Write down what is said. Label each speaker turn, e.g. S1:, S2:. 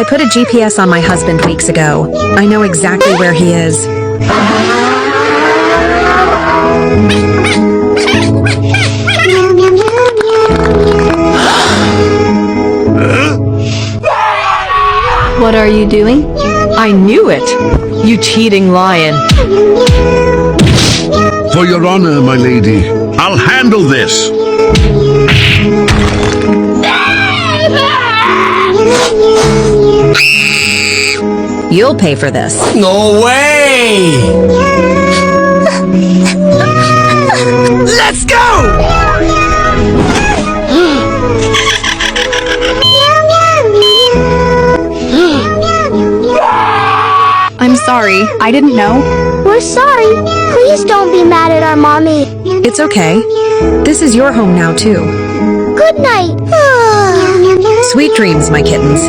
S1: I put a GPS on my husband weeks ago. I know exactly where he is.
S2: What are you doing?
S3: I knew it! You cheating lion!
S4: For your honor, my lady, I'll handle this.
S1: You'll pay for this.
S5: No way! Let's go!
S2: I'm sorry, I didn't know.
S6: We're sorry. Please don't be mad at our mommy.
S1: It's okay. This is your home now, too.
S6: Good night.
S1: Sweet dreams, my kittens.